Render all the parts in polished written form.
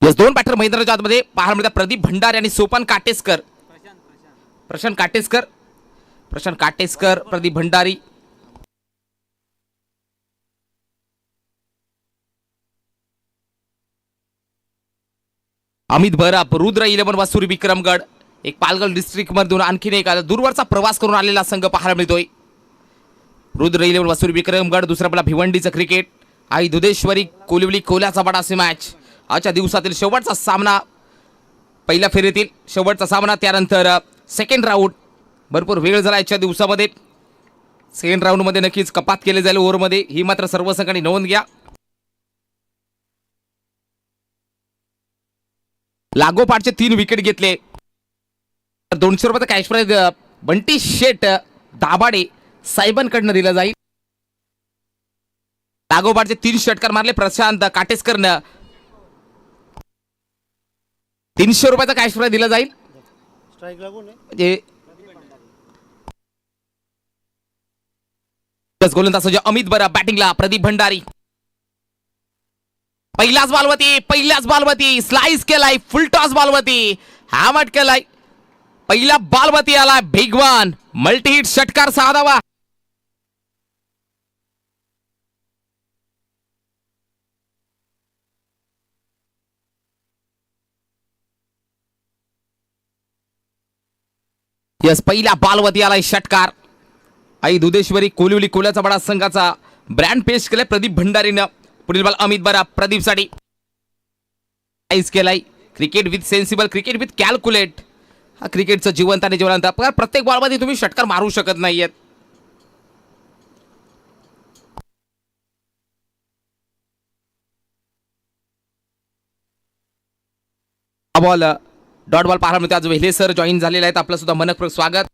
Yes, दोन batter मैदानाच्या आतमध्ये पाहायला मिळतात. प्रदीप भंडारे आणि सोपान काटेसकर. प्रशांत काटेसकर, प्रदीप भंडारी. अमित बराप, रुद्र 11 वासुरी विक्रमगड. एक पालघर डिस्ट्रिक्ट मधून आणखीन एक दूरवरचा प्रवास करून आलेला संघ पाहायला मिळतोय. रुद्र 11 वासुरी विक्रमगड. दुसरा आपला भिवंडीचं क्रिकेट. आई दुधेश्वरी कोलिवली कोल्याचा बडासी मॅच. आजच्या दिवसातील शेवटचा सामना, पहिल्या फेरीतील शेवटचा सामना. त्यानंतर सेकंड राऊंड. भरपूर वेळ झाला आजच्या दिवसामध्ये. सेकंड राऊंडमध्ये नक्कीच कपात केली जाईल ओव्हरमध्ये, ही मात्र सर्व संघांनी नोंद घ्या. लागोपाठचे 3 विकेट घेतले. 200 रुपयाचा कॅश प्राइज बंटी शेट दाभाडे साहेबांकडनं दिला जाईल. लागोपाठचे 3 षटकार मारले प्रशांत काटेसकरनं. 300 रुपयाचा कॅश प्राइज दिला जाईल. म्हणजे गोलंदाज अमित बरा बॅटिंगला. प्रदीप भंडारी पहिल्याच बॉलवरती स्लाइस केलाय. फुल टॉस बॉलवरती हॅमट केलाय. पहिला बॉलवरती आला भिगवान. मल्टी हिट षटकार 6 धावा. यस, पहिल्या बॉलवरती आलाय षटकार. आई दुधेश्वरी कोलिवली कोल्याचा बडा संघाचा ब्रँड पेश केलाय प्रदीप भंडारीनं. पुढील बॉल अमित बरा प्रदीपसाठी केलाय. Cricket with sensible, cricket with calculate. हा क्रिकेटचं जिवंत आणि जिवंत. प्रत्येक बॉलमध्ये तुम्ही षटकार मारू शकत नाहीयेत. बॉल डॉट बॉल पाहायला मिळते. आज वेले सर जॉईन झालेले आहेत. आपलं सुद्धा मनपूर्वक स्वागत.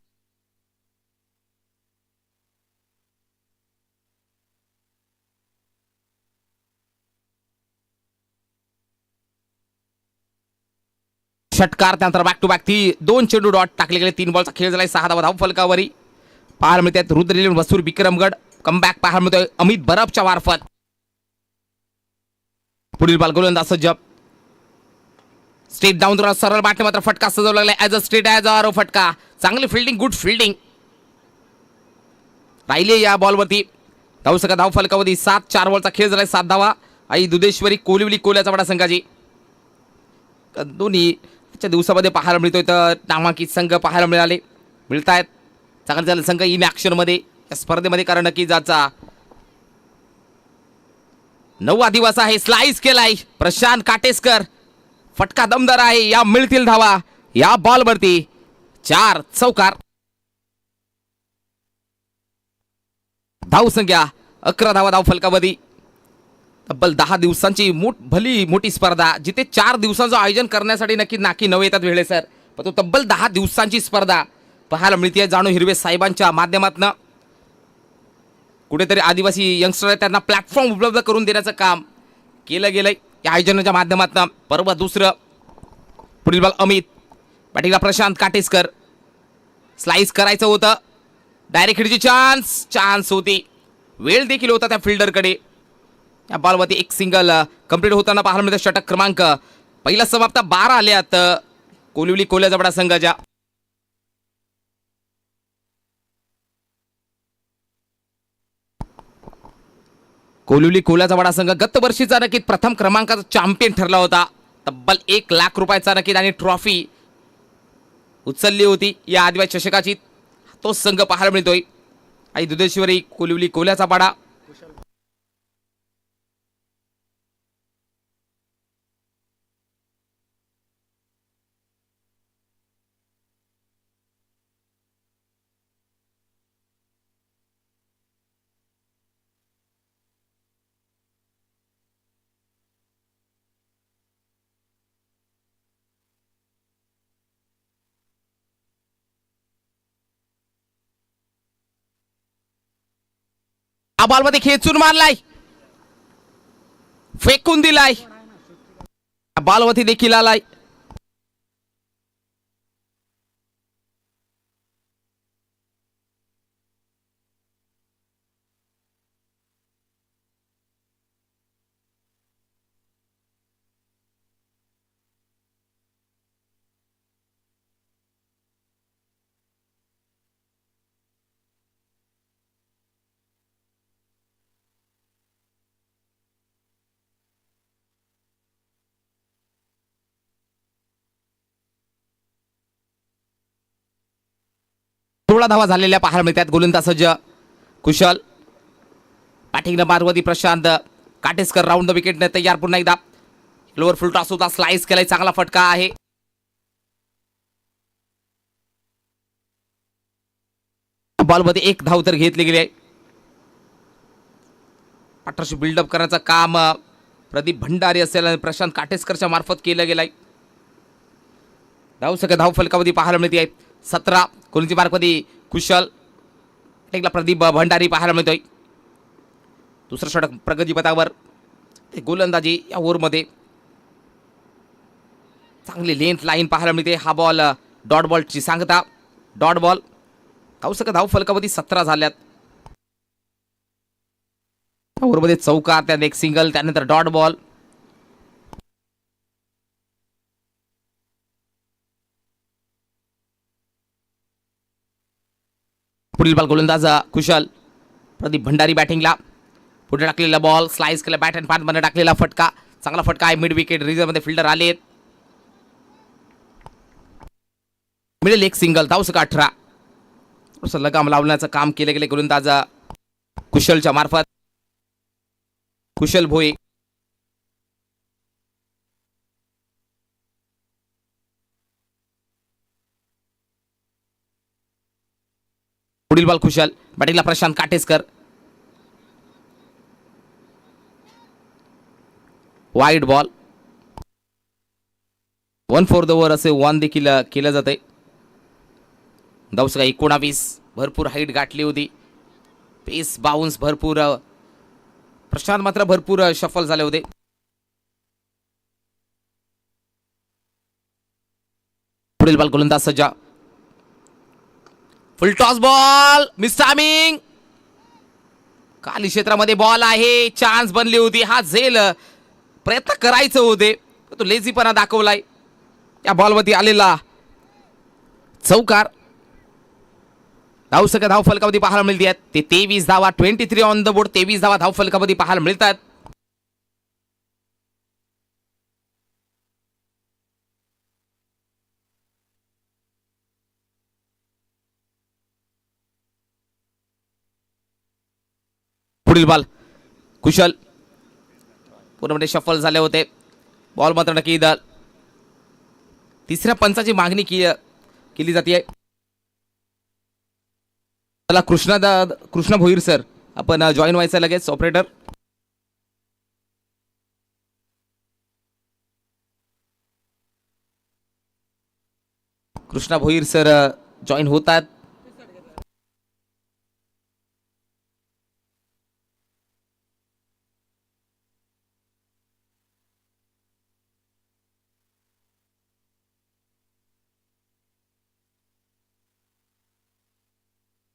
षटकार. त्यानंतर बॅक टू बॅक 2 चेंडू डॉट टाकले गेले. 3 बॉलचा खेळ झालाय. 6 धाव फलकावरी पाहायला मिळतात. रुद्र 11 वसूर विक्रमगड. कमबॅक पाहायला मिळतोय अमित बरफच्या मार्फत. पुढील बॉल गोलंदाज सज्ज. स्टेट डाऊन सरळ बॅटने मात्र फटका सजवला लागला. As a straight as a फटका. चांगली फिल्डिंग, गुड फिल्डिंग राहिली या बॉलवरती. धाव फलकावधी 7. 4 बॉलचा खेळ झालाय. 7 धावा. आई दुधेश्वरी कोलिवली कोल्याचा बडा संघाची. दोन्ही आजच्या दिवसामध्ये पाहायला मिळतोय. तर नामांकित संघ पाहायला मिळत आहेत. चांगले झाले संघ इन ॲक्शनमध्ये या स्पर्धेमध्ये, कारण की जाचा 9वा दिवस आहे. स्लाइस केलाय प्रशांत काटेसकर. फटका दमदार आहे. या मिळतील धावा या बॉलवरती. 4 चौकार. धाव संख्या 11 धावा धाव फलकावधी. तब्बल 10 दिवसांची भली मोठी स्पर्धा, जिथे 4 दिवसांचं आयोजन करण्यासाठी नाकी नवे येतात वेळे सर. पण तो तब्बल 10 दिवसांची स्पर्धा पाहायला मिळते. जाणू हिरवे साहेबांच्या माध्यमातून कुठेतरी आदिवासी यंगस्टर आहेत त्यांना प्लॅटफॉर्म उपलब्ध करून देण्याचं काम केलं गेलंय या आयोजनाच्या माध्यमातून. परवा दुसरं. पुढील बॉल अमित. बॅटिंगला प्रशांत काटेसकर. स्लाइस करायचं होतं. डायरेक्ट हिटची चान्स होती. वेळ देखील होता त्या फिल्डरकडे. या बॉलवरती एक सिंगल कंप्लीट होताना पाहायला मिळतं. षटक क्रमांक पहिला समाप्त 12 आल्यात कोलिवली कोल्याचा बडा संघाच्या. कोलिवली कोल्याचा बडा संघ गत वर्षीचा नक्कीच प्रथम क्रमांकाचा चॅम्पियन ठरला होता. तब्बल 1 लाख रुपयाचा नक्कीच आणि ट्रॉफी उचलली होती या आदिवासी चषकाची. तो संघ पाहायला मिळतोय. आई दुधेश्वरी कोलिवली कोल्याचा बडा. बॉलमध्ये खेचून मारलाय. फेकून दिलाय. बॉलवरती देखील आलाय. 16 धावा झालेल्या पाहायला मिळतात. गोलंदाज सज्ज कुशल, बॅटिंग मारवती प्रशांत काटेसकर राऊंड द विकेटने तयार. पुन्हा एकदा लोअर फुल टॉस होता, स्लाइस केलाय, चांगला फटका आहे. बॉलमध्ये एक धाव तर घेतली गेली आहे. पार्टनरशिप बिल्डअप करण्याचं काम प्रदीप भंडारी असेल आणि प्रशांत काटेसकरच्या मार्फत केलं गेलंय. धाव फलकावधी पाहायला मिळते आहे. 17 कोणती मार्कमध्ये कुशल, टेकला प्रदीप भंडारी पाहायला मिळतोय. दुसरं षटक प्रगतीपथावर. गोलंदाजी या ओव्हरमध्ये चांगली लेंथ लाईन पाहायला मिळते. हा बॉल डॉट बॉलची सांगता, डॉट बॉल. धाव फलकावधी 17 झाल्यात. ओव्हरमध्ये चौकार, त्यात एक सिंगल, त्यानंतर डॉट बॉल. पुढील बॉल गोलंदाज कुशल, प्रदीप भंडारी बॅटिंगला. पुढे टाकलेला बॉल, स्लाइस केला, बॅट अँड पान मध्ये टाकलेला फटका, चांगला फटका आहे. मिड विकेट रिझर्व मध्ये फिल्डर आलेत. मिडल एक सिंगल. धाव संख्या 18. लगाम लावण्याचं काम केले गेले गोलंदाज कुशलच्या मार्फत. कुशल भोये, पुढील बॉल कुशल, बॅटिंगला Prashant Katesakar. Wide ball. 1 for the over असे 1 देखील केलं जाते. धावसंख्या 19. भरपूर हाईट गाठली होती. पेस बाउन्स भरपूर. प्रशांत मात्र भरपूर शफल झाले होते. पुढील बॉल गोलंदाज सज्जा, फुल टॉस बॉल, मिस टायमिंग. खाली क्षेत्रामध्ये बॉल आहे, चान्स बनली होती. हा झेल प्रयत्न करायचे होते, तो लेझीपणा दाखवलाय. त्या बॉलवरती आलेला चौकार. धाव फलकावधी पाहायला मिळते आहेत. ते 23 धावा, 23 ऑन द बोर्ड. 23 धावा धाव फलकावधी पाहायला मिळतात. पुढील बॉल कुशल, पूर्णपणे शफल झाले होते. बॉल मात्र नक्की तिसऱ्या पंचाची मागणी केली जाते. चला कृष्णा भोईर सर, आपण जॉईन व्हायचं लगेच. Operator Krishna Bhoir sir join होतात.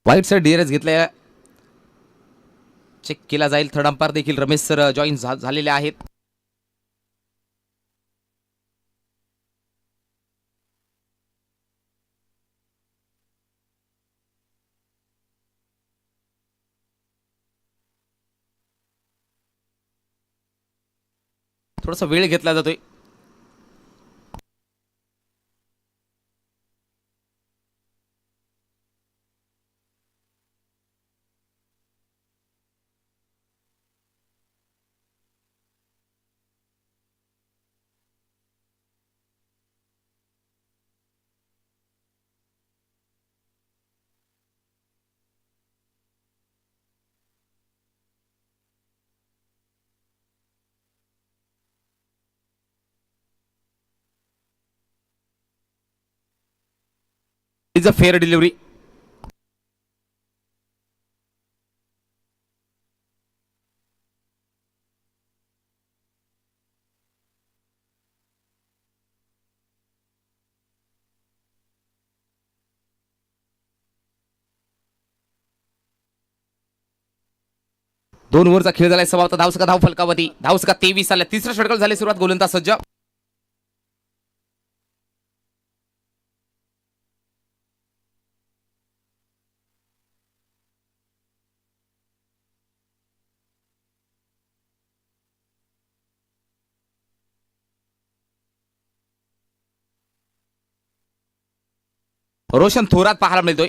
वाईट सर डीआरएस घेतल्या, चेक केला जाईल. थर्ड अंपायर देखील रमेश सर जॉईन झालेले आहेत. थोडासा वेळ घेतला जातोय. Is a fair delivery. दोन ओव्हरचा खेळ झालाय. समाप्त. धाव फलकावधी 23 आल्या. तिसरा षटक झाले सुरुवात. गोलंदाज सज्ज. रोशन थोरात पाहायला मिळतोय.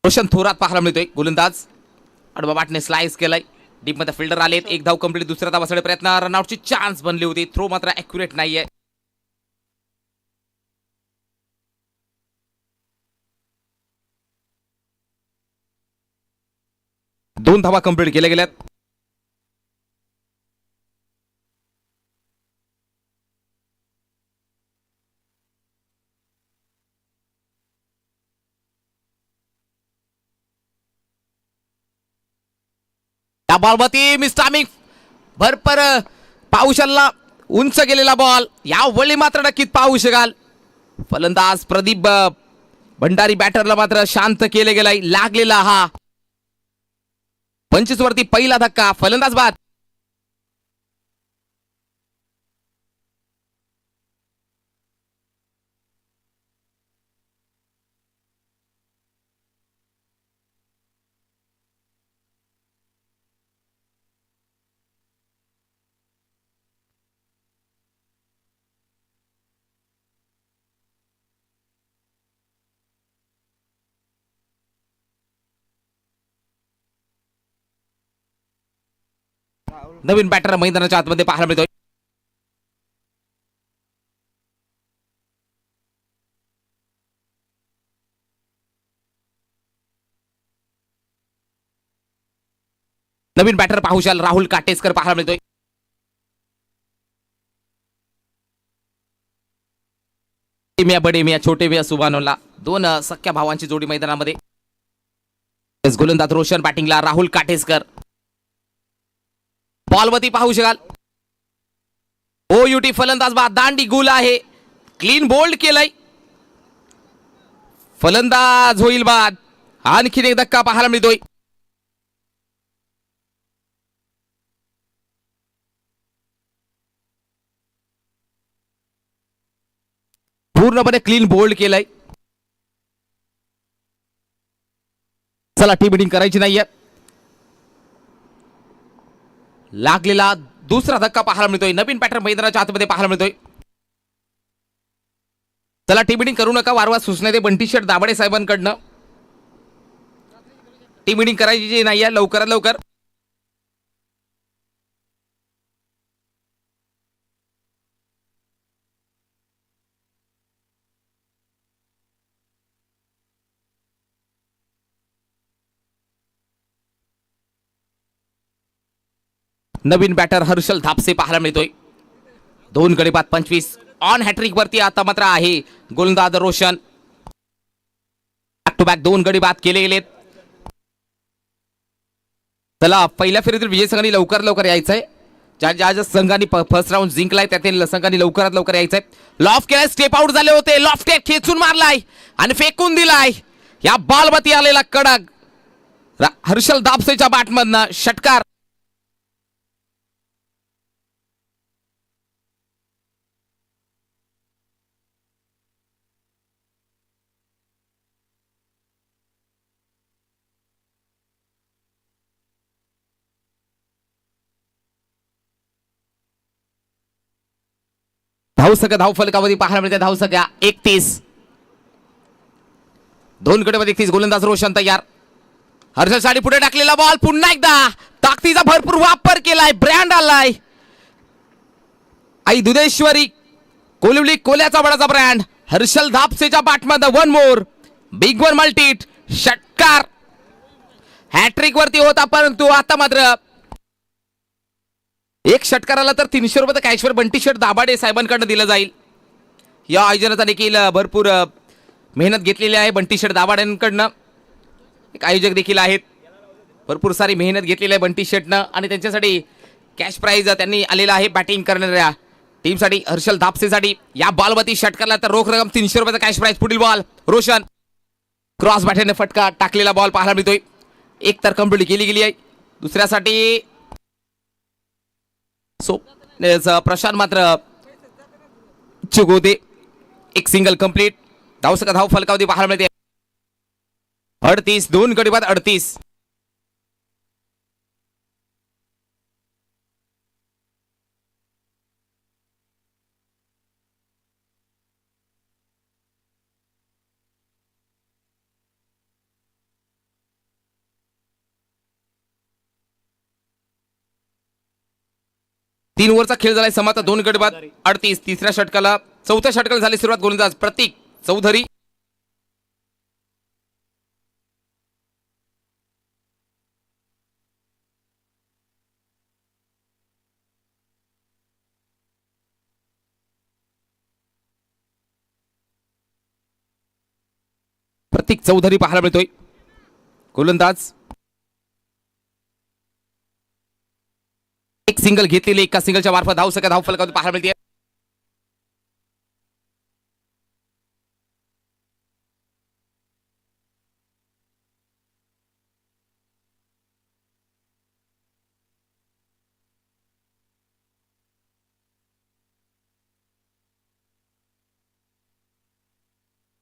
रोशन थोरात पाहायला मिळतोय. गोलंदाज आडवा बॅटने स्लाइस केलाय. डीप मध्ये फिल्डर आलेत. एक धाव कंप्लीट. दुसऱ्या धावासाठी प्रयत्न. रनआउटची चान्स बनली होती. थ्रो मात्र ॲक्युरेट नाहीये. दोन धावा कंप्लीट केल्या गेल्यात. त्या बॉलवरती मिस्टामिक भरपर पाऊशाला उंच गेलेला बॉल. या वेळी मात्र नक्कीच पाहू शकाल फलंदाज प्रदीप भंडारी बॅटरला मात्र शांत केले गेलाय. लागलेला हा 25 वरती पहिला धक्का. फलंदाज बाद. नवीन बॅटर मैदानाच्या आतमध्ये पाहायला मिळतोय. नवीन बॅटर पाहुशाल राहुल काटेसकर पाहायला मिळतोय. मिया बडे मिया छोटे मिया सुभानोला दोन सख्या भावांची जोडी मैदानामध्ये. गोलंदाज रोशन बॅटिंगला. राहुल काटेसकर बॉलवरती पाहू शकाल. ओयुटी फलंदाज बाद. दांडी गुल आहे. क्लीन बोल्ड केलाय. फलंदाज होईल बाद. आणखीन एक धक्का पाहायला मिळतोय. पूर्णपणे क्लीन बोल्ड केलाय. चला टीम बिडिंग करायची नाहीये. लागलेला दुसरा धक्का पाहायला मिळतोय. नवीन बॅटर मैदानाच्या आतमध्ये पाहायला मिळतोय. चला टीम बिडिंग करू नका. वारंवार सूचना दे बंटी शेठ दाभाडे साहेबांकडनं. टीम बिडिंग करायची नाहीये. लवकरात लवकर. नवीन बॅटर हर्षल धापसे पाहायला मिळतोय. 2 गडी बाद 25. ऑन हॅट्रिक वरती आता मात्र आहे गोलंदाज रोशन. बॅक टू बॅक 2 गडी बाद केले गेलेत. चला पहिल्या फेरीतील विजय संघांनी लवकर लवकर यायचंय. ज्या संघांनी फर्स्ट राऊंड जिंकलाय त्यातील संघांनी लवकरात लवकर यायचंय. लॉफ्ट केलाय. स्टेप आउट झाले होते. लॉफ्ट खेचून मारलाय आणि फेकून दिलाय. या बॉलवरती आलेला कडक हर्षल धापसेच्या बॅटमधनं षटकार. धावसंख्या धाव फलकावरती पाहायला मिळते. धावसंख्या 31. 2 गडी 31. गोलंदाज रोशन तयार. हर्षल साडी पुढे टाकलेला बॉल. पुन्हा एकदा ताकदीचा भरपूर वापर केलाय. ब्रँड आलाय. आई दुधेश्वरी कोलिवली कोल्याचा बडाचा ब्रँड. हर्षल धापसेच्या बॅटमध्ये वन मोर बिग वन मल्टीट षटकार. हॅट्रिक वरती होता परंतु आता मात्र एक षटकाराला तर 300 रुपये कॅशवर बंटी शेठ दाभाडे साहेबांकडनं दिलं जाईल. या आयोजनाचा देखील भरपूर मेहनत घेतलेली आहे बंटी शेठ दाभाडेंकडनं. एक आयोजक देखील आहेत. भरपूर सारी मेहनत घेतलेली आहे बंटी शेठनं आणि त्यांच्यासाठी कॅश प्राइज त्यांनी आलेला आहे बॅटिंग करणाऱ्या टीमसाठी. हर्षल धापसेसाठी या बॉलवरती षटकारला तर रोख रक्कम 300 रुपयाचा कॅश प्राइज. पुढील बॉल रोशन क्रॉस बॅटरने फटका टाकलेला बॉल पाहायला मिळतोय. एक तर कंप्लीट केली गेली आहे. दुसऱ्यासाठी प्रशांत मात्र इच्छुक होते. एक सिंगल कंप्लीट. धावसंख्या धाव फलकावरती पाहायला मिळते 38. 2 गडी बाद 38. 3 ओव्हरचा खेळ झालाय समाप्त. 2 गडी बाद 38. तिसऱ्या षटकाला चौथ्या षटकाला झाली सुरुवात. गोलंदाज प्रतीक चौधरी. प्रतीक चौधरी पाहायला मिळतोय. गोलंदाज एक सिंगल घेतलेली. एका सिंगलच्या मार्फत धावसंख्या धावफलकावर पाहायला मिळते.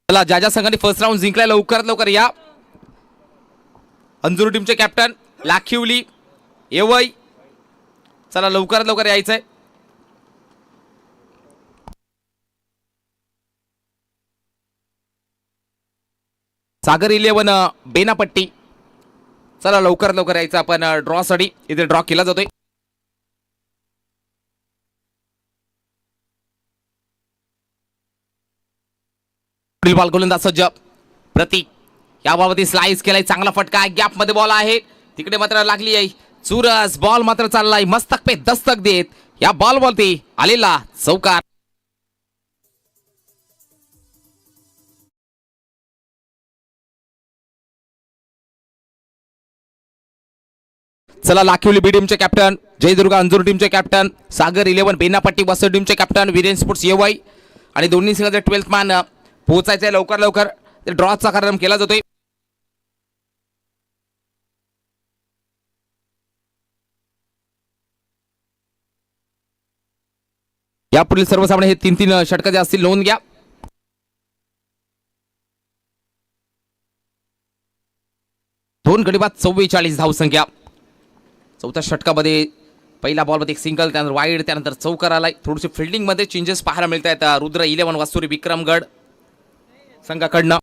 ज्या ज्या संघाने फर्स्ट राऊंड जिंकलाय लवकरात लवकर या. अंजुर टीमचे कॅप्टन लाखिवली येवई, चला लवकरात लवकर यायचंय. सागर 11 बेनापट्टी, चला लवकरात लवकर यायचं. आपण ड्रॉ साठी इथे ड्रॉ केला जातोय. पुढील बॉल गोलंदाज सज्ज प्रतीक. या बॉलवरती स्लाइस केलाय. चांगला फटका. गॅप मध्ये बॉल आहे. तिकडे मात्र लागली आहे चुरस. बॉल मात्र चाललाय मस्तक पे दस्तक देत. या बॉल वरती आलेला चौकार. चला लाखिवली बी टीमचे कॅप्टन जयदुर्गा अंजुर टीमचे कॅप्टन सागर 11 बेनापट्टी वसई टीमचे कॅप्टन वीरेन स्पोर्ट्स येवई आणि दोन्ही संघाचे 12th मॅन पोहोचायचे लवकर लवकर. ड्रॉचा कार्यक्रम केला जातोय. यापुढील सर्व सामने हे 3-3 षटकाचे असतील. नोंद घ्या. दोन गडी बाद 44 धावसंख्या. चौथ्या षटकामध्ये पहिल्या बॉलमध्ये एक सिंगल, त्यानंतर वाईड, त्यानंतर चौकार आलाय. थोडीशी फिल्डिंग मध्ये चेंजेस पाहायला मिळत आहेत रुद्र 11 वासुरी विक्रमगड संघाकडनं.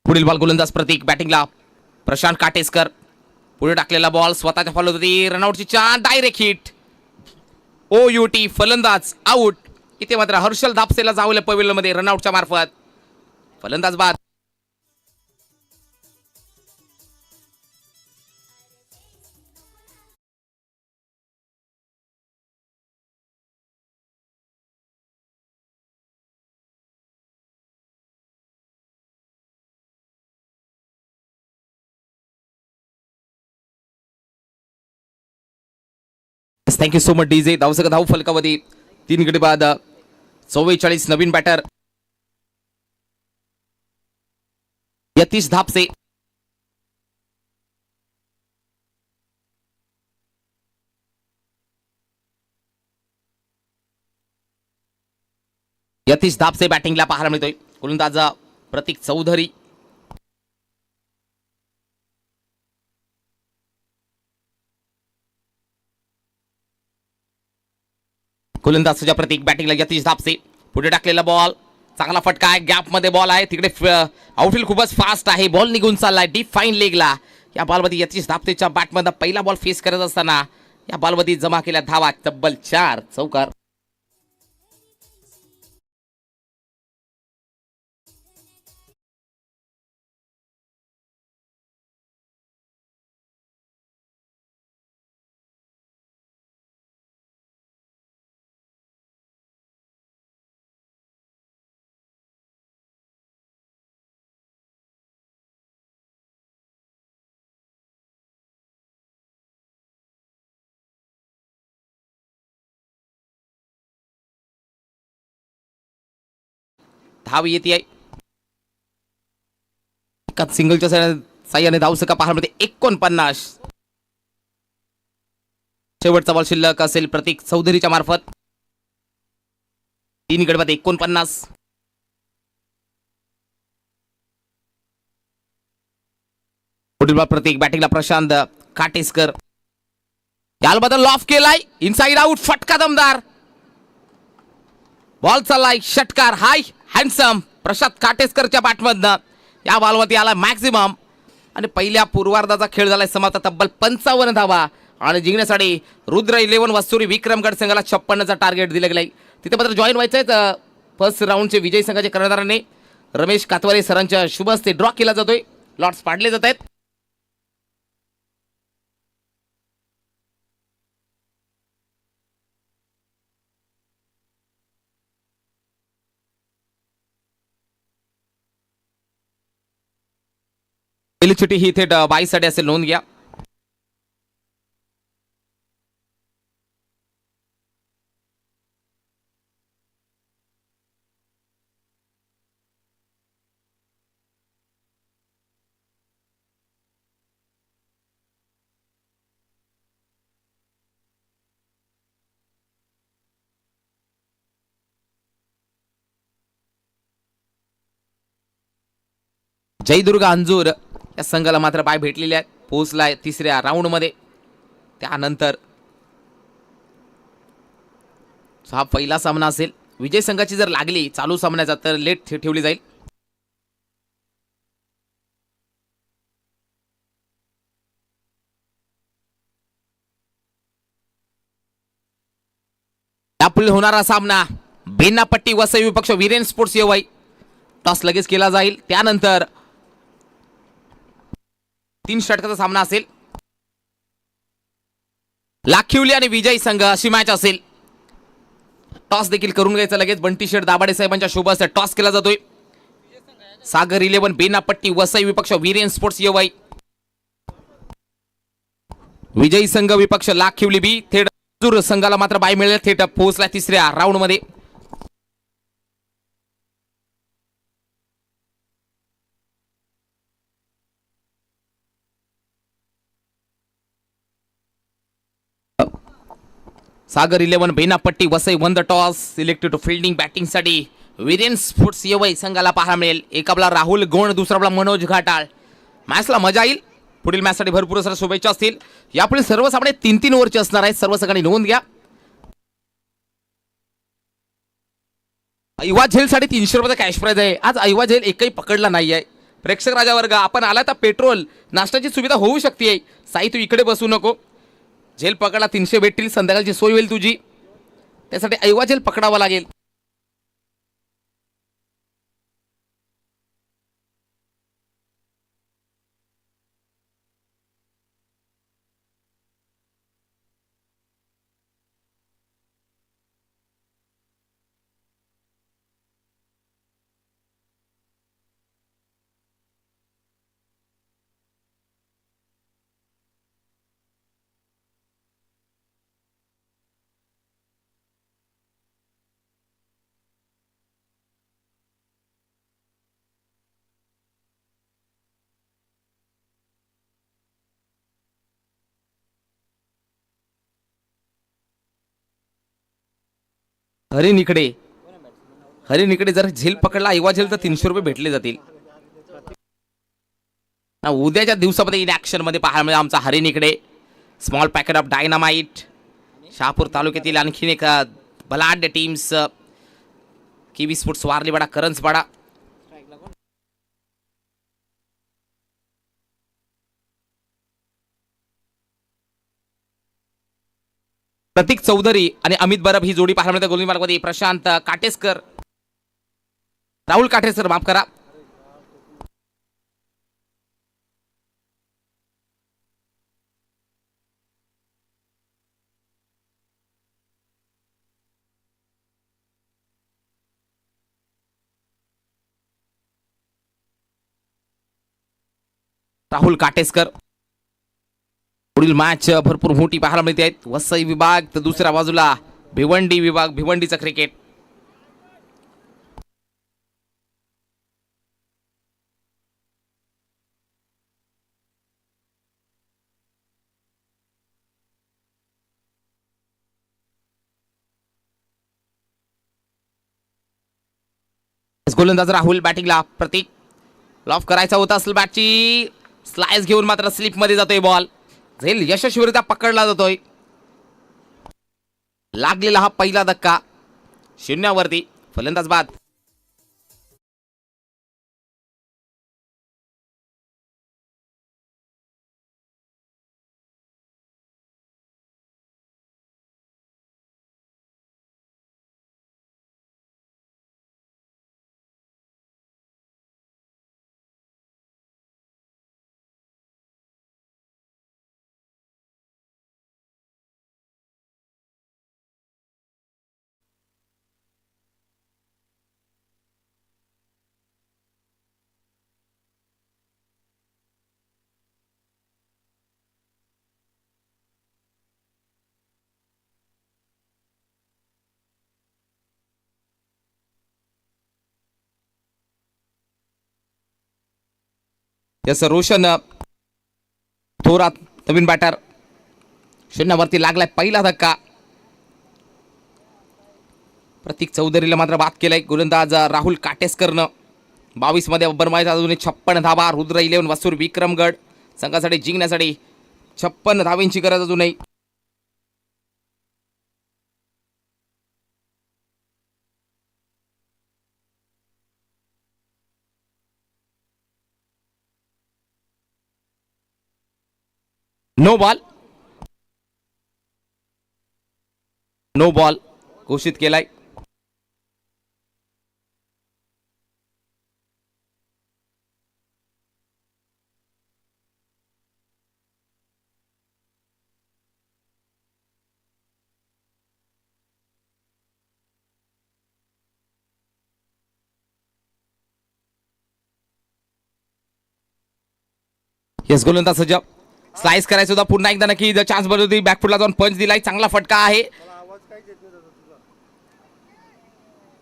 पुढील बॉल गोलंदाज प्रतीक. बॅटिंगला प्रशांत काटेसकर. पुढे टाकलेला बॉल स्वतःच्या फॉलोवरती रनआउटची चान. Direct hit. OUT फलंदाज आउट. इथे मात्र हर्षल धापसेला जावले पवेल मध्ये रनआउटच्या मार्फत. फलंदाज बाद. Thank you so much DJ. धावसंख्या धाव फलकावधी 3 गडी बाद 44. नवीन बॅटर यतीश धापसे. यतीश धापसे बॅटिंगला पाहायला मिळतोय. गोलंदाज प्रतीक चौधरी. गोलंदाज सजा प्रतीक. बॅटिंगला यतीश धापसे. पुढे टाकलेला बॉल चांगला फटका आहे. गॅप मध्ये बॉल आहे. तिकडे आउटफील्ड खूपच फास्ट आहे. बॉल निघून चाललाय डीप फाईन लेगला. या बॉलमध्ये यतीश धापसेच्या बॅटमध्ये पहिला बॉल फेस करत असताना या बॉलमध्ये जमा केल्या धावा तब्बल 4. चौकार. धाव येते आहे. एका सिंगलच्या साह्याने धावसंख्या पाहायला मिळते 49. शेवटचा बॉल शिल्लक असेल प्रतीक चौधरीच्या मार्फत. 3 गडी बाद 49. पुढील बॉल प्रतीक. बॅटिंगला प्रशांत काटेसकर. याल बदल लॉफ केलाय. Inside out. फटका दमदार. बॉल चाललाय षटकार. हाय हँडसम प्रशांत काटेसकरच्या बॅटमधनं या बॉलवरती आला मॅक्सिमम. आणि पहिल्या पूर्वार्धाचा खेळ झालाय समाप्त. तब्बल 55 धावा आणि जिंकण्यासाठी रुद्र 11 वासुरी विक्रमगड संघाला 56चा टार्गेट दिलं गेलंय. तिथे मात्र जॉईन व्हायचंय. फर्स्ट राऊंडचे विजयी संघाचे कर्णधारांनी रमेश कातवारे सरांच्या शुभ हस्ते ड्रॉ केला जातोय. लॉट्स पाडले जात आहेत. पहिली चिठी ही थेट बाईसाठी असेल, नोंद घ्या. जयदुर्ग अंजूर या संघाला मात्र बाय भेटलेले आहेत. पोहोचलाय तिसऱ्या राऊंड मध्ये. त्यानंतर हा पहिला सामना असेल. विजय संघाची जर लागली चालू सामन्याचा तर लेट ठेवली जाईल. यापुढे होणारा सामना बेनापट्टी वसई विपक्ष वीरेन स्पोर्ट्स येवई. टॉस लगेच केला जाईल. त्यानंतर 3 षटकाचा सामना असेल. लाखिवली आणि विजय संघ अशी मॅच असेल. टॉस देखील करून घ्यायचा लगेच. बंटी शेठ दाभाडे साहेबांच्या शुभ हस्ते टॉस केला जातोय. सागर 11 बेनापट्टी वसई विपक्ष वीरेन स्पोर्ट्स येवई. विजयी संघ विपक्ष लाखिवली बी. थेट अंजूर संघाला मात्र बाय मिळेल. थेट पोहोचला तिसऱ्या राऊंड मध्ये. Sagar 11 Benapatti Vasai won the toss. Selected to fielding batting साठी वीरेन स्पोर्ट्स येवई संघाला पाहायला मिळेल. एका आपला राहुल गोंड, दुसरा आपला मनोज घाटाळ. मॅचला मजा येईल. पुढील मॅचसाठी भरपूर साऱ्या शुभेच्छा असतील. यापुढे सर्व सामने 3-3 ओव्हरचे असणार आहेत. सर्व संघांनी नोंद घ्या. ऐवा झेल साठी 300 रुपयाचा कॅश प्राइज आहे. आज ऐवा झेल एकही पकडला नाही आहे. प्रेक्षक राजा वर्ग आपण आला तर पेट्रोल नाश्त्याची सुविधा होऊ शकते. साई तू इकडे बसू नको. झेल पकडला 300 भेटतील. संध्याकाळची सोय होईल तुझी. त्यासाठी ऐवा झेल पकडावा लागेल. हरिण इकडे जर झेल पकडला ऐवा झेल तर 300 रुपये भेटले जातील. उद्याच्या दिवसामध्ये इन ऍक्शन मध्ये पाहायला मिळेल आमचा हरिण इकडे. Small packet of dynamite. Shahapur तालुक्यातील आणखीन एक बलाढ्य टीम्स किवी स्पोर्ट्स वारलीवाडा करंजपाडा. प्रतीक चौधरी आणि अमित बरब ही जोडी पाहायला मिळते. गोलंदाज मार्गामध्ये प्रशांत काटेसकर, राहुल काटेसकर माफ करा. राहुल काटेसकर. पुढील मॅच भरपूर मोठी पाहायला मिळते आहेत. वसई विभाग तर दुसऱ्या बाजूला भिवंडी विभाग. भिवंडीचा क्रिकेट. गोलंदाज राहुल. बॅटिंगला प्रतीक. लॉफ करायचा होता असेल बॅटची. स्लाइस घेऊन मात्र स्लिप मध्ये जातोय बॉल. झेल यशस्वीरित्या पकडला जातोय. लागलेला हा पहिला धक्का. 0वरती. फलंदाज बाद. यस रोशन थोरात नवीन बॅटर शून्यावरती लागलाय पहिला धक्का. प्रतीक चौधरीला मात्र बाद केलाय. गोलंदाज राहुल काटेसकरनं 22 मध्ये बनवायचा अजून 56 धावा. रुद्र 11 वसूर विक्रमगड संघासाठी जिंकण्यासाठी 56 धावांची गरज अजूनही. नो बॉल नो बॉल घोषित केलाय. येस गोलंदाज सज्ज स्लाइस करायचं होता पुन्हा एकदा नक्की चान्स बनवली. बॅकफुटला जाऊन पंच दिलाय. चांगला फटका आहे.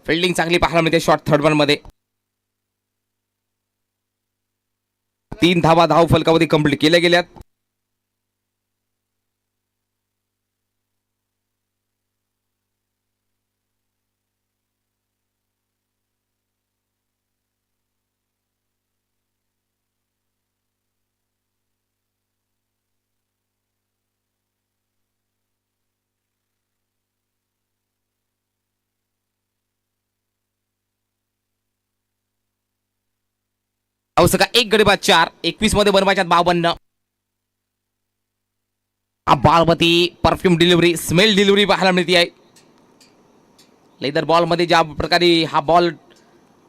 फिल्डिंग चांगली पाहायला मिळते शॉर्ट थर्ड वन मध्ये. 3 धावा धाव फलकावधी कंप्लीट केल्या गेल्यात. का 1 गडी बाद 4. 21 मध्ये बनवायच्यात 52. बालमती परफ्यूम डिलिव्हरी स्मेल डिलिव्हरी पाहायला मिळते आहे. लेदर बॉल मध्ये ज्या प्रकारे हा बॉल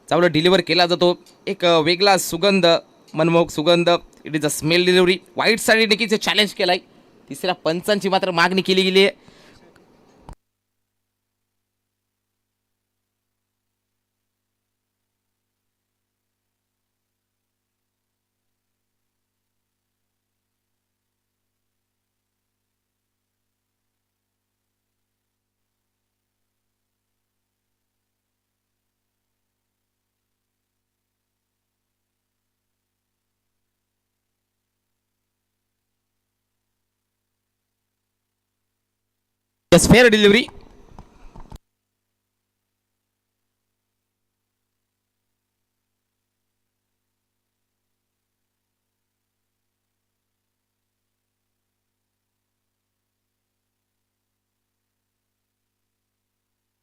चांगला डिलिव्हर केला जातो एक वेगळा सुगंध मनमोहक सुगंध. It is a smell delivery. वाईट साठी नक्कीच चॅलेंज केलाय. तिसऱ्या पंचांची मात्र मागणी केली गेली आहे. Fair delivery.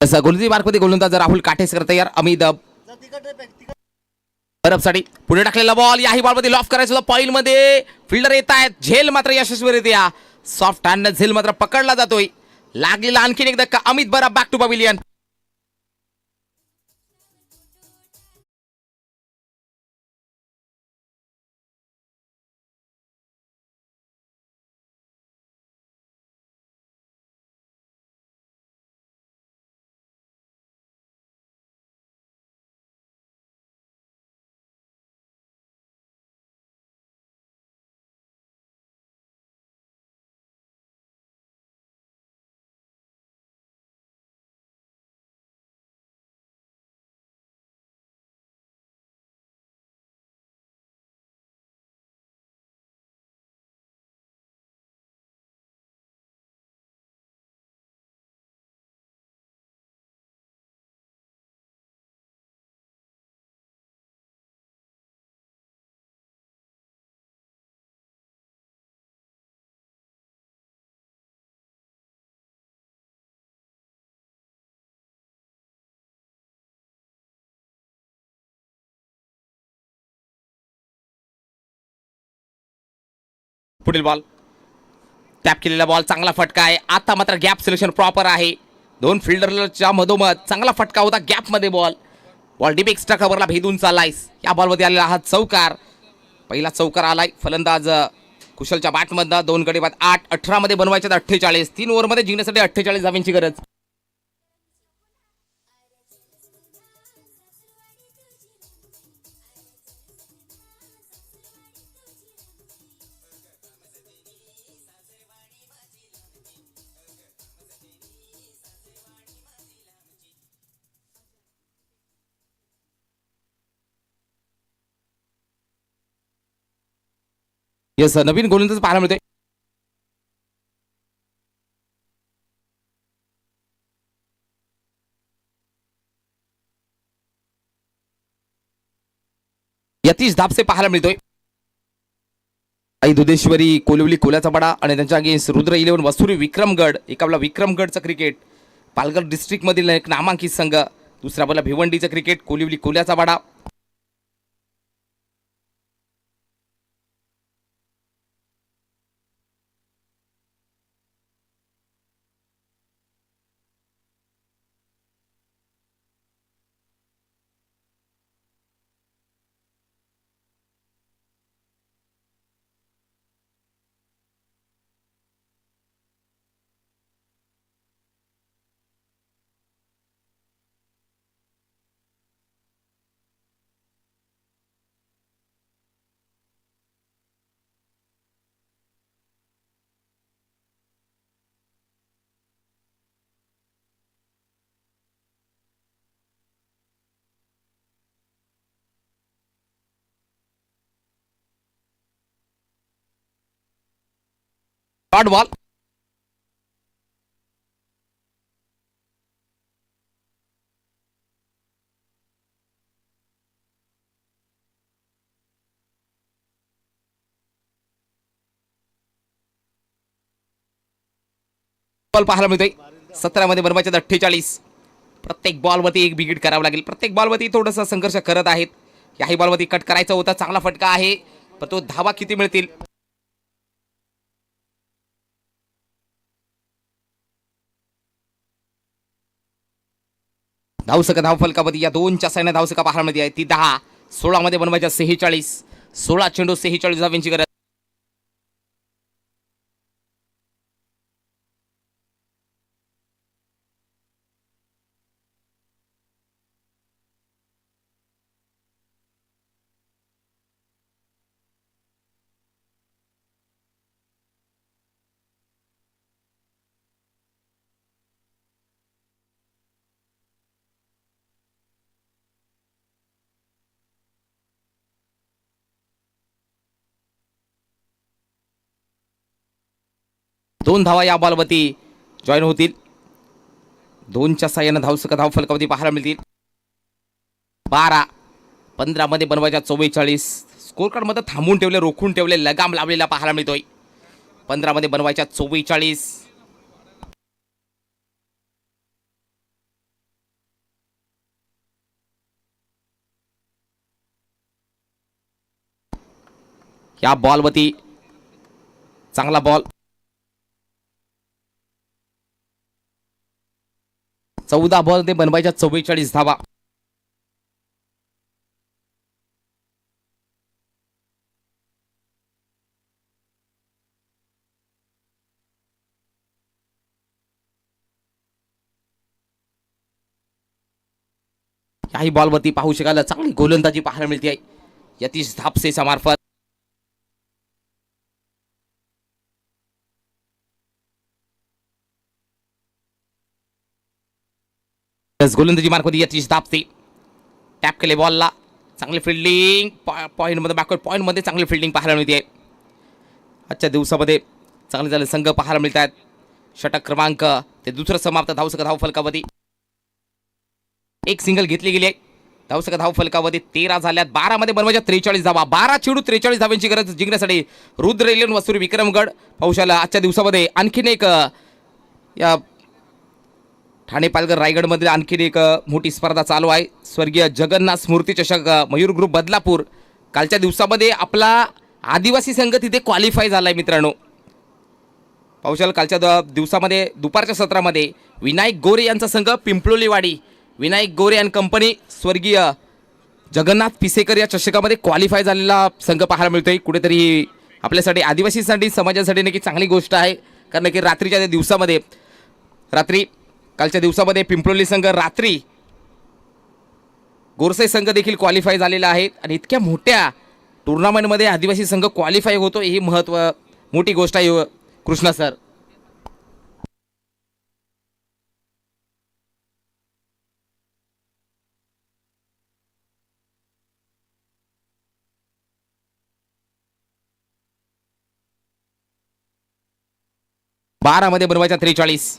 गोलंदाजी मार्कमध्ये गोलंदाज राहुल काटेसकर तयार. अमित बरफसाठी पुढे टाकलेला बॉल. याही बॉलमध्ये लॉफ करायचं होतं. पॉइल मध्ये फिल्डर येत आहेत. झेल मात्र यशस्वी रित्या सॉफ्ट हँड झेल मात्र पकडला जातोय. लागलेला आणखीन एक धक्का. अमित बराब बॅक टू पॅव्हिलियन. पुढील बॉल टॅप केलेला बॉल. चांगला फटका आहे. आता मात्र गॅप सिलेक्शन प्रॉपर आहे. 2 फिल्डरच्या मधोमध चांगला फटका होता. गॅप मध्ये बॉल बॉल डीप एक्स्ट्रा कव्हरला भेदून चाललाय. या बॉलमध्ये आलेला हा चौकार. पहिला चौकार आलाय. फलंदाज कुशलच्या बॅटमधनं 2 गडी बाद 8. 18 मध्ये बनवायच्यात 48. 3 ओव्हरमध्ये जिंकण्यासाठी 48 धावांची गरज. यस, नवीन गोलंदाज पाहायला मिळतोय. यतीश धापसे पाहायला मिळतोय. आई दुधेश्वरी कोलिवली कोल्याचा बडा आणि त्यांच्या अगेन्स्ट रुद्र 11 वसुरी विक्रमगड. एकाला विक्रमगडचं क्रिकेट पालघर डिस्ट्रिक्ट मधील एक नामांकित संघ. दुसऱ्या बाजूला भिवंडीचं क्रिकेट कोलिवली कोल्याचा बडा. Dot ball. बॉल पाहायला मिळतोय. 17 मध्ये बनवायचे 48. प्रत्येक बॉलवरती एक विकेट करावं लागेल. प्रत्येक बॉलवरती थोडासा संघर्ष करत आहेत. याही बॉलवरती कट करायचा होता. चांगला फटका आहे पण तो धावा किती मिळतील. धावसका धाव फलकावधी या दोनच्या साईने धावसका पाहायला मिळते आहे ती 10. 16 मध्ये बनवायच्या 46. 16 चेंडू 46 धावांची गरज. दोन धावा या बॉलवरती जॉईन होतील. 2च्या साह्यानं धावसका धाव फलकावधी पाहायला मिळतील. 12. 15 मध्ये बनवायच्या 44. स्कोर कार्ड मध्ये थांबून ठेवले, रोखून ठेवले, लगाम लावलेला पाहायला मिळतोय. 15 मध्ये बनवायच्या 44. या बॉलवरती चांगला बॉल. 14 बॉल ते बनवायच्या 44 धावा. याही बॉलवरती पाहू शकाल चांगली गोलंदाजी पाहायला मिळते आहे यतीश धापसेच्या मार्फत. गोलंदाजी मार्फत यतीश धापसे टॅप केले बॉलला. चांगली फिल्डिंग पॉईंट मध्ये बॅकवर्ड पॉईंट मध्ये चांगली फिल्डिंग पाहायला मिळते. आजच्या दिवसामध्ये चांगले चांगले संघ पाहायला मिळतात. षटक क्रमांक ते दुसरं समाप्त. धावसका धाव फलकावधी एक सिंगल घेतली गेली आहे. धावसका धाव फलकावधी 13 झाल्यात. 12 मध्ये बनवायच्या 43 धावा. 12 चेंडू 43 धावांची गरज जिंकण्यासाठी रुद्र 11 वसुरी विक्रमगड. पावसाला आजच्या दिवसामध्ये आणखीन एक या ठाणे पालघर रायगडमध्ये आणखीन एक मोठी स्पर्धा चालू आहे. स्वर्गीय जगन्नाथ स्मृती चषक मयूर ग्रुप बदलापूर. कालच्या दिवसामध्ये आपला आदिवासी संघ तिथे क्वालिफाय झालाय मित्रांनो. पावसाला कालच्या दिवसामध्ये दुपारच्या सत्रामध्ये विनायक गोरे यांचा संघ पिंपलोलीवाडी विनायक गोरे अँड कंपनी स्वर्गीय जगन्नाथ पिसेकर या चषकामध्ये क्वालिफाय झालेला संघ पाहायला मिळतोय. कुठेतरी आपल्यासाठी आदिवासीसाठी समाजासाठी नक्की चांगली गोष्ट आहे. कारण की रात्रीच्या दिवसामध्ये कालच्या दिवसामध्ये पिंपलोली संघ रात्री गोरसे संघ देखील क्वालिफाय झालेला आहे. आणि इतक्या मोठ्या टुर्नामेंटमध्ये आदिवासी संघ क्वालिफाय होतो ही मोठी गोष्ट आहे कृष्णा सर. 12 मध्ये बनवायचा 43.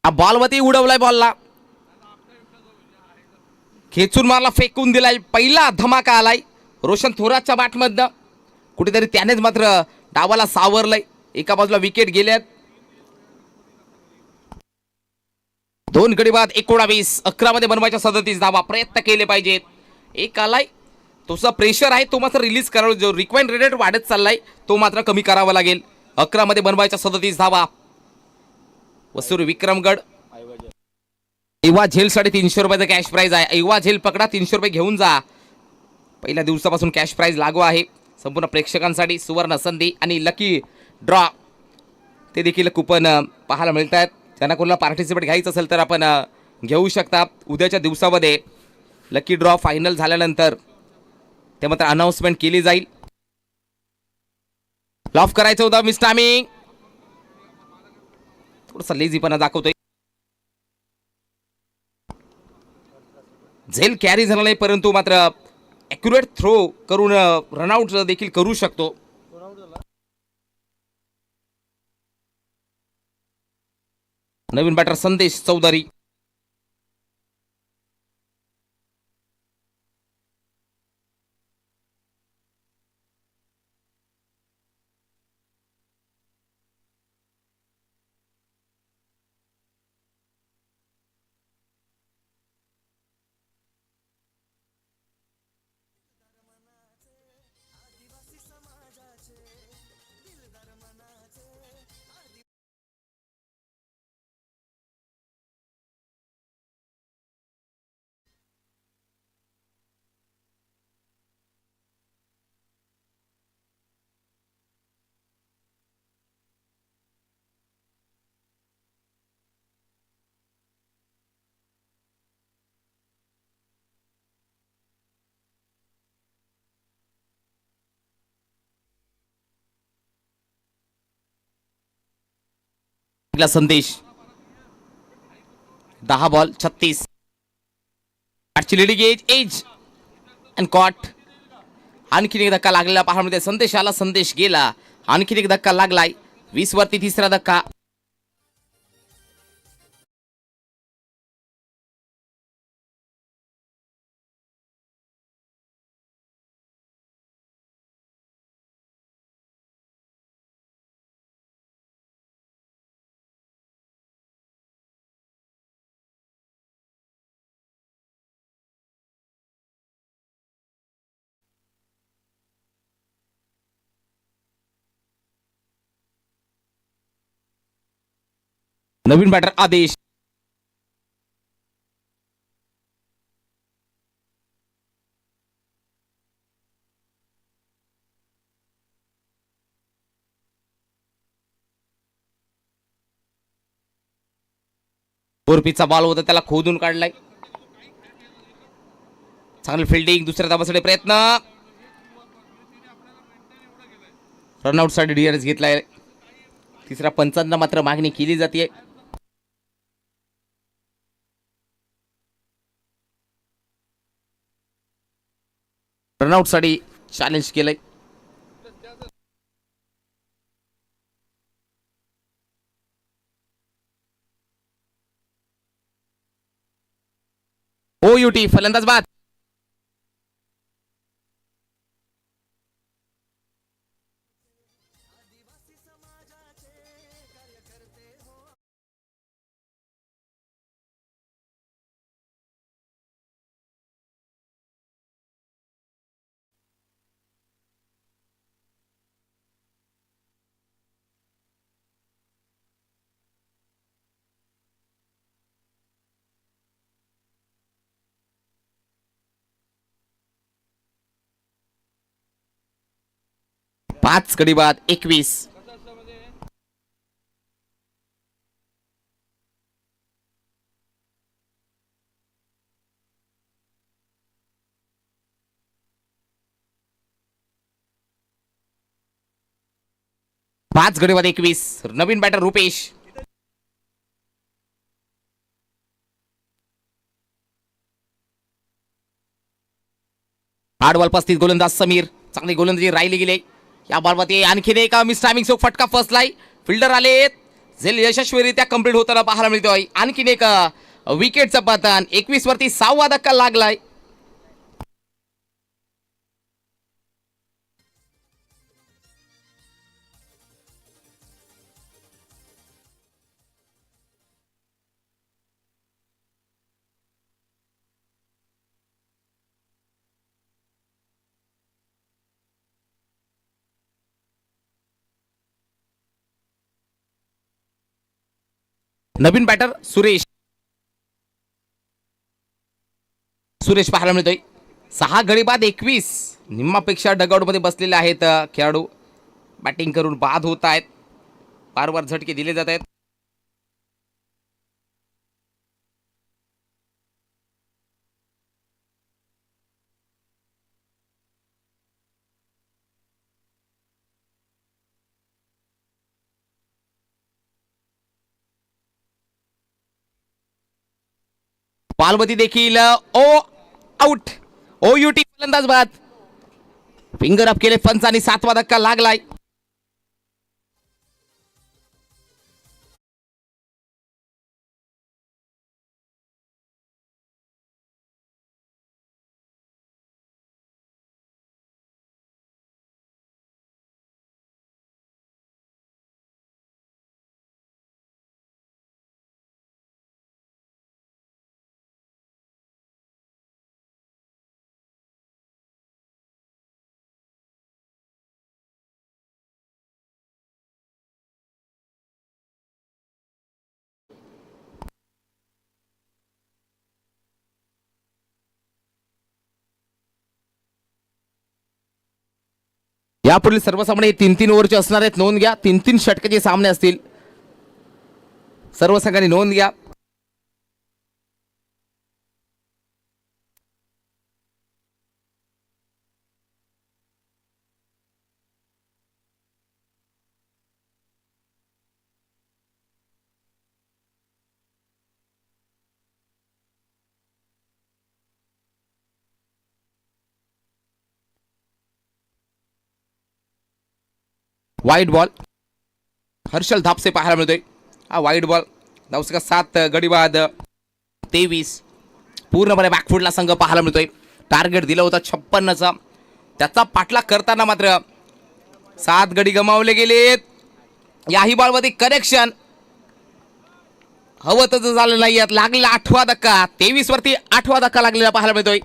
बॉलवरती उडवलाय, बॉलला खेचून मारला, फेकून दिलाय. पहिला धमाका आलाय रोशन थोरातच्या बॅटमधनं. कुठेतरी त्यानेच मात्र डावाला सावरलंय. एका बाजूला विकेट गेल्यात. 2 गडी बाद 19. 11 मध्ये बनवायच्या 37 धावा. प्रयत्न केले पाहिजेत. एक आलाय, तोचा प्रेशर आहे तो मात्र रिलीज करावा. जो रिक्वायर्ड रेट वाढत चाललाय तो मात्र कमी करावा लागेल. 11 मध्ये बनवायच्या 37 धावा. वसुरी विक्रमगड. एवा झेल 350 रुपयाचा कॅश प्राइज आहे. एवा झेल पकडा, 300 रुपये घेऊन जा. पहिल्या दिवसापासून कॅश प्राइज लागू आहे संपूर्ण प्रेक्षकांसाठी. सुवर्ण संधी आणि लकी ड्रॉ ते देखील कुपन पाहायला मिळत आहेत. त्यांना कोणाला पार्टिसिपेट घ्यायचं असेल तर आपण घेऊ शकता. उद्याच्या दिवसामध्ये लकी ड्रॉ फायनल झाल्यानंतर ते मात्र अनाउन्समेंट केली जाईल. लॉफ करायचं होतं मिस टायमिंग. थोडंसं लेझीपणा दाखवतोय. झेल कॅरी झाला नाही परंतु मात्र ॲक्युरेट थ्रो करून रनआउट देखील करू शकतो. नवीन बॅटर संदेश Chaudhary. Sandesh 10 ball 36. Leading edge and caught. आणखीन एक धक्का लागलेला पाहामध्ये संदेश आला. संदेश गेला. आणखीन एक धक्का लागलाय. 20 वरती तिसरा धक्का. नवीन बॅटर आदेश. बोरपीचा बॉल होता त्याला खोदून काढलाय. चांगली फिल्डिंग. दुसऱ्या धावासाठी प्रयत्न. रनआउट साठी डीआरएस घेतलाय. तिसरा पंचांना मात्र मागणी केली जाते. रनआउट साठी चॅलेंज केलंय. ओ युटी फलंदाज बाद. पाच गडी बाद 21. 5 गडी बाद 21. नवीन बॅटर रुपेश. आठ बॉल 35. गोलंदाज समीर. चांगली गोलंदाजी राहिली गेली या बॉलमध्ये. आणखीन एक मिस टायमिंग सो फटका फसलाय. फिल्डर आले जे यशस्वीरित्या कंप्लीट होताना पाहायला मिळतोय. आणखीन एक विकेटचं पतन. 21 वरती 6वा धक्का लागलाय. नवीन बॅटर सुरेश. सुरेश पाहायला मिळतोय. 6 गडी बाद 21. निम्मापेक्षा डगआउट मध्ये बसलेले आहेत खेळाडू. बॅटिंग करून बाद होत आहेत. वारंवार झटके दिले जात आहेत. पालवती देखील ओ आउट. OUT फलंदाज बाद. फिंगर अप केले पंच आणि 7वा धक्का लागलाय. यापुढील सर्व सामने 3-3 ओव्हरचे असणार आहेत. नोंद घ्या. 3-3 षटकाचे सामने असतील. सर्व संघांनी नोंद घ्या. वाईट बॉल. हर्षल धापसे पाहायला मिळतोय. हा वाईट बॉल. धावसका 7 गडी बाद 23. पूर्णपणे बॅकफुटला संघ पाहायला मिळतोय. टार्गेट दिलं होतं 56चा. त्याचा पाठलाग करताना मात्र 7 गडी गमावले गेलेत. याही बॉलमध्ये कनेक्शन हवं तर झालं नाही. लागलेला 8वा धक्का. 23 वरती 8वा धक्का लागलेला पाहायला मिळतोय.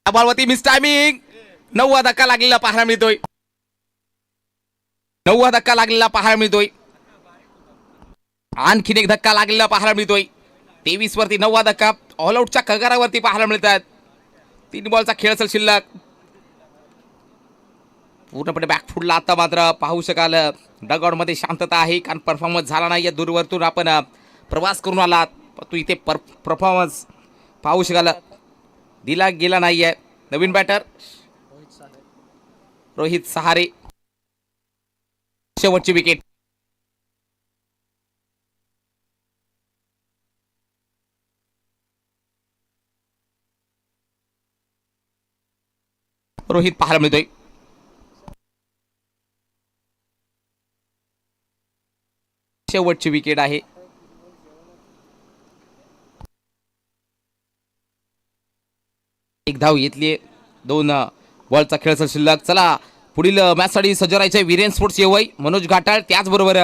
बॉलवरती मिस टायमिंग. 9वा धक्का लागलेला पाहायला मिळतोय. 9वा धक्का लागलेला पाहायला मिळतोय. आणखीन एक धक्का लागलेला पाहायला मिळतोय. 23 वरती 9वा धक्का. ऑल आउटच्या कगारावरती पाहायला मिळतात. 3 बॉलचा खेळ असेल शिल्लक. पूर्णपणे बॅकफुटला आता मात्र पाहू शकाल डगआउट मध्ये शांतता आहे. कारण परफॉर्मन्स झाला नाही. दूरवरतून आपण प्रवास करून आलात. तू इथे परफॉर्मन्स पाहू शकाल दिला गेला नाहीये. नवीन बॅटर रोहित सहारे. शेवटची विकेट. रोहित पाहायला मिळतोय. शेवटची विकेट आहे. एक धाव घेतली. 2 बॉलचा खेळ शिल्लक. चला पुढील मॅचसाठी सज्ज राहायचे वीरेन स्पोर्ट्स येवई, मनोज घाटाळ, त्याचबरोबर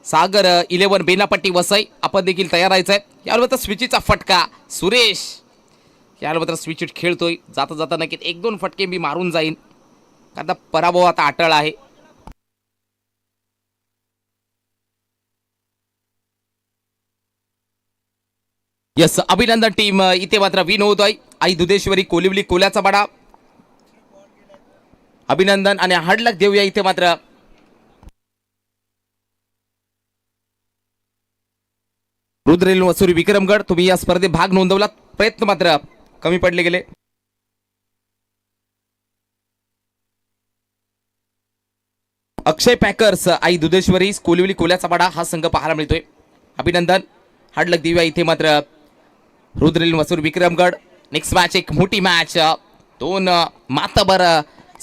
सागर 11 बेनापट्टी वसई आपण देखील तयार राहायचं आहे. यावर तर स्विचीचा फटका सुरेश यावर मात्र स्विच खेळतोय. जाता जाता नक्कीच 1-2 फटके मी मारून जाईन. आता पराभव आता अटळ आहे. यस, अभिनंदन टीम. इथे मात्र विन होतोय. आई दुधेश्वरी कोलिवली कोल्याचा बडा. अभिनंदन आणि हार्डलक देऊया. इथे मात्र रुद्रेल वसुरी विक्रमगड, तुम्ही या स्पर्धेत भाग नोंदवला, प्रयत्न मात्र कमी पडले गेले. अक्षय पॅकर्स आई दुधेश्वरी कोलिवली कोल्याचा पाडा हा संघ पाहायला मिळतोय. अभिनंदन. हार्डलक देऊया. इथे मात्र रुद्रेल वसुरी विक्रमगड. नेक्स्ट मॅच एक मोठी मॅच. 2 मातबर